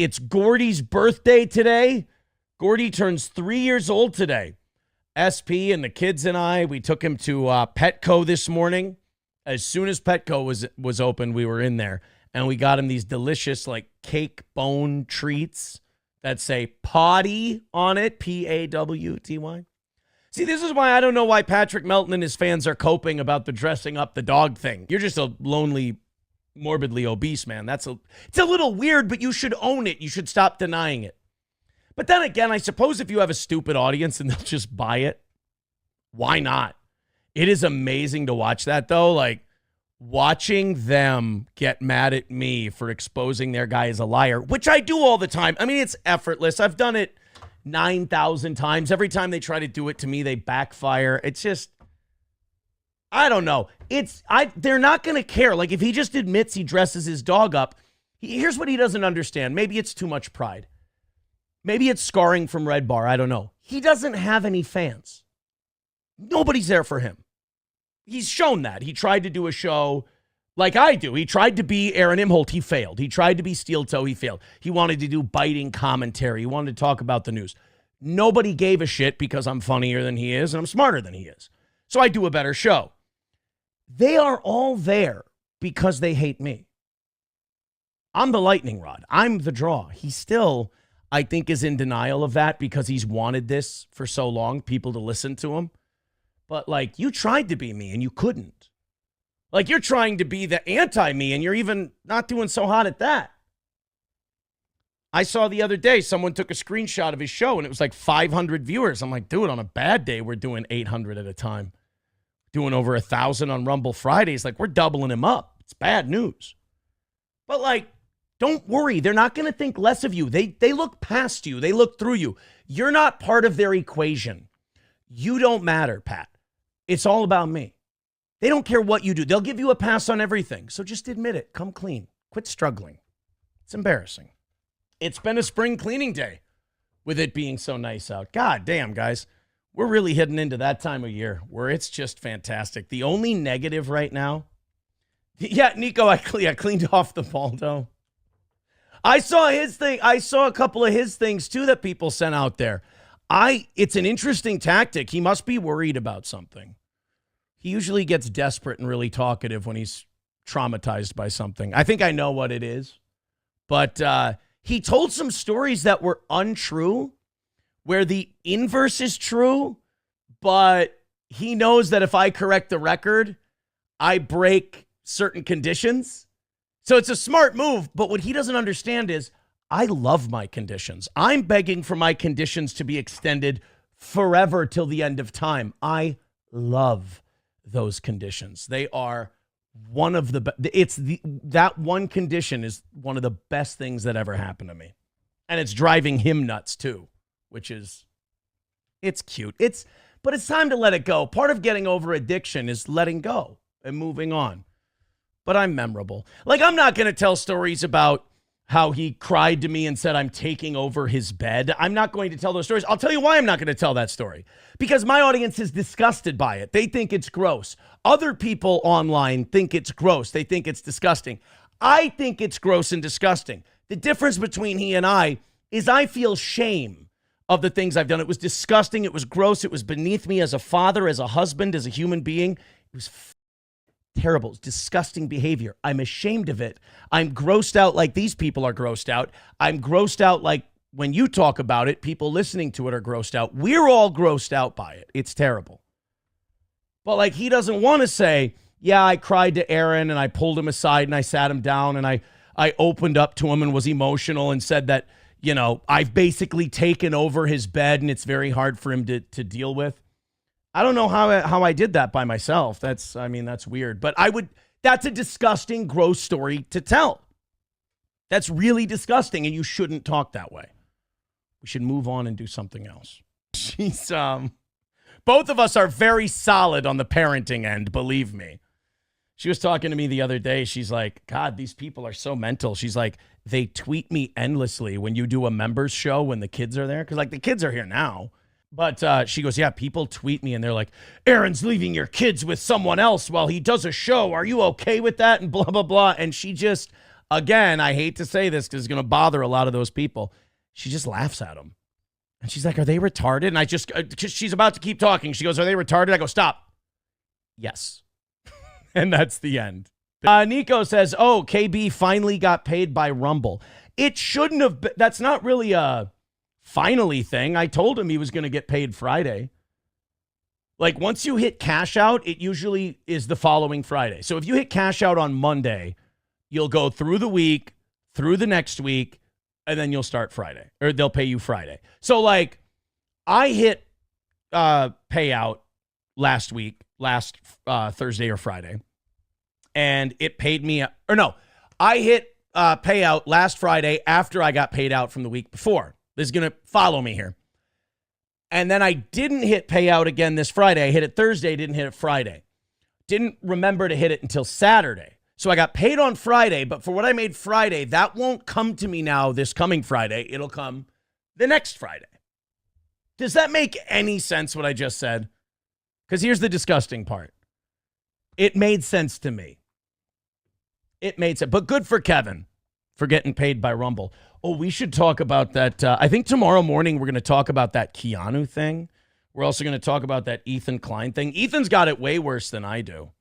It's Gordy's birthday today. Gordy turns 3 years old today. SP and the kids and I, we took him to Petco this morning. As soon as Petco was open, we were in there. And we got him these delicious like cake bone treats that say potty on it, Pawty. See, this is why I don't know why Patrick Melton and his fans are coping about the dressing up the dog thing. You're just a lonely, morbidly obese man. It's a little weird, but you should own it. You should stop denying it. But then again, I suppose if you have a stupid audience and they'll just buy it, why not? It is amazing to watch that, though. Like, watching them get mad at me for exposing their guy as a liar, which I do all the time. I mean, it's effortless. I've done it 9,000 times. Every time they try to do it to me, they backfire. It's just, I don't know. They're not going to care. Like, if he just admits he dresses his dog up, here's what he doesn't understand. Maybe it's too much pride. Maybe it's scarring from Red Bar. I don't know. He doesn't have any fans. Nobody's there for him. He's shown that. He tried to do a show like I do. He tried to be Aaron Imholt. He failed. He tried to be Steel Toe. He failed. He wanted to do biting commentary. He wanted to talk about the news. Nobody gave a shit because I'm funnier than he is and I'm smarter than he is. So I do a better show. They are all there because they hate me. I'm the lightning rod. I'm the draw. He still, I think, is in denial of that because he's wanted this for so long, people to listen to him. But, like, you tried to be me and you couldn't. Like, you're trying to be the anti-me and you're even not doing so hot at that. I saw the other day someone took a screenshot of his show and it was like 500 viewers. I'm like, dude, on a bad day, we're doing 800 at a time. Doing over 1,000 on Rumble Fridays. Like, we're doubling him up. It's bad news. But, like, don't worry. They're not going to think less of you. They look past you. They look through you. You're not part of their equation. You don't matter, Pat. It's all about me. They don't care what you do. They'll give you a pass on everything. So just admit it. Come clean. Quit struggling. It's embarrassing. It's been a spring cleaning day with it being so nice out. God damn, guys. We're really heading into that time of year where it's just fantastic. The only negative right now. Yeah, Nico, I cleaned off the Baldo. I saw his thing. I saw a couple of his things too that people sent out there. It's an interesting tactic. He must be worried about something. He usually gets desperate and really talkative when he's traumatized by something. I think I know what it is. But he told some stories that were untrue, where the inverse is true, but he knows that if I correct the record, I break certain conditions. So it's a smart move, but what he doesn't understand is I love my conditions. I'm begging for my conditions to be extended forever till the end of time. I love those conditions. They are one of the that one condition is one of the best things that ever happened to me. And it's driving him nuts too, which is, it's cute. But it's time to let it go. Part of getting over addiction is letting go and moving on. But I'm memorable. Like, I'm not going to tell stories about how he cried to me and said I'm taking over his bed. I'm not going to tell those stories. I'll tell you why I'm not going to tell that story. Because my audience is disgusted by it. They think it's gross. Other people online think it's gross. They think it's disgusting. I think it's gross and disgusting. The difference between he and I is I feel shame of the things I've done. It was disgusting. It was gross. It was beneath me as a father, as a husband, as a human being. It was terrible. It's disgusting behavior. I'm ashamed of it. I'm grossed out like these people are grossed out. I'm grossed out like when you talk about it, people listening to it are grossed out. We're all grossed out by it. It's terrible. But like, he doesn't want to say, yeah, I cried to Aaron and I pulled him aside and I sat him down and I opened up to him and was emotional and said that, you know, I've basically taken over his bed and it's very hard for him to deal with. I don't know how I did that by myself. That's weird. But that's a disgusting, gross story to tell. That's really disgusting, and you shouldn't talk that way. We should move on and do something else. Both of us are very solid on the parenting end, believe me. She was talking to me the other day. She's like, God, these people are so mental. She's like, they tweet me endlessly when you do a members show when the kids are there. Because, like, the kids are here now. But she goes, yeah, people tweet me and they're like, Aaron's leaving your kids with someone else while he does a show. Are you okay with that? And blah, blah, blah. And she just, Again, I hate to say this because it's going to bother a lot of those people. She just laughs at him. And she's like, are they retarded? And I just, she's about to keep talking. She goes, are they retarded? I go, stop. Yes. And that's the end. Nico says, oh, KB finally got paid by Rumble. It shouldn't have been. That's not really a finally thing. I told him he was going to get paid Friday. Like, once you hit cash out, it usually is the following Friday. So if you hit cash out on Monday, you'll go through the week, through the next week, and then you'll start Friday. Or they'll pay you Friday. So, like, I hit payout last Thursday or Friday. And it paid me, I hit payout last Friday after I got paid out from the week before. This is going to follow me here. And then I didn't hit payout again this Friday. I hit it Thursday, didn't hit it Friday. Didn't remember to hit it until Saturday. So I got paid on Friday, but for what I made Friday, that won't come to me now this coming Friday. It'll come the next Friday. Does that make any sense what I just said? Because here's the disgusting part. It made sense to me. It made sense. But good for Kevin for getting paid by Rumble. Oh, we should talk about that. I think tomorrow morning we're going to talk about that Keanu thing. We're also going to talk about that Ethan Klein thing. Ethan's got it way worse than I do.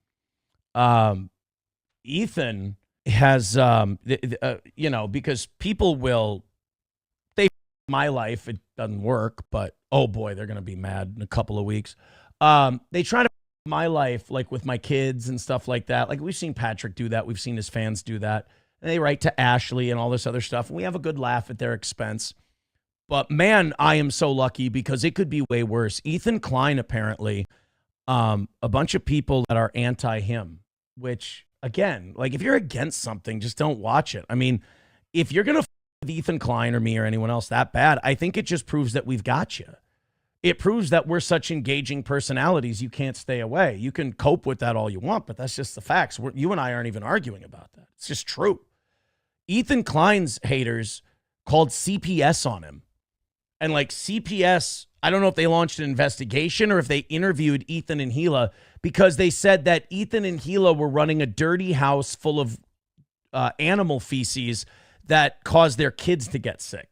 Ethan has, because people will, my life, it doesn't work, but oh boy, they're going to be mad in a couple of weeks. They try to my life, like with my kids and stuff like that. Like we've seen Patrick do that. We've seen his fans do that. And they write to Ashley and all this other stuff. And we have a good laugh at their expense. But man, I am so lucky because it could be way worse. Ethan Klein, apparently, a bunch of people that are anti him, which again, like if you're against something, just don't watch it. I mean, if you're going to with Ethan Klein or me or anyone else that bad, I think it just proves that we've got you. It proves that we're such engaging personalities, you can't stay away. You can cope with that all you want, but that's just the facts. You and I aren't even arguing about that. It's just true. Ethan Klein's haters called CPS on him. And like CPS, I don't know if they launched an investigation or if they interviewed Ethan and Gila because they said that Ethan and Gila were running a dirty house full of animal feces that caused their kids to get sick.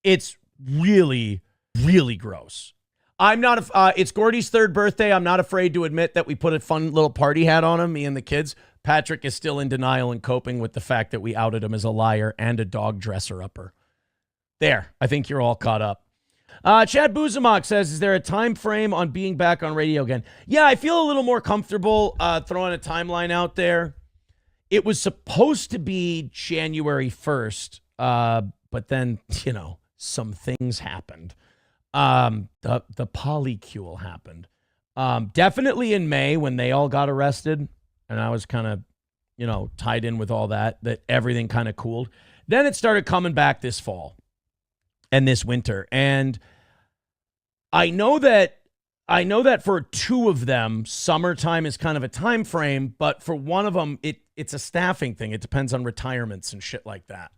It's really, really gross. It's Gordy's third birthday. I'm not afraid to admit that we put a fun little party hat on him, me and the kids. Patrick is still in denial and coping with the fact that we outed him as a liar and a dog dresser-upper. There, I think you're all caught up. Chad Buzamok says, is there a time frame on being back on radio again? Yeah, I feel a little more comfortable throwing a timeline out there. It was supposed to be January 1st, but then, some things happened. The polycule happened. Definitely in May when they all got arrested, and I was kind of, tied in with all that everything kind of cooled. Then it started coming back this fall and this winter. And I know that for two of them, summertime is kind of a time frame, but for one of them, it's a staffing thing. It depends on retirements and shit like that.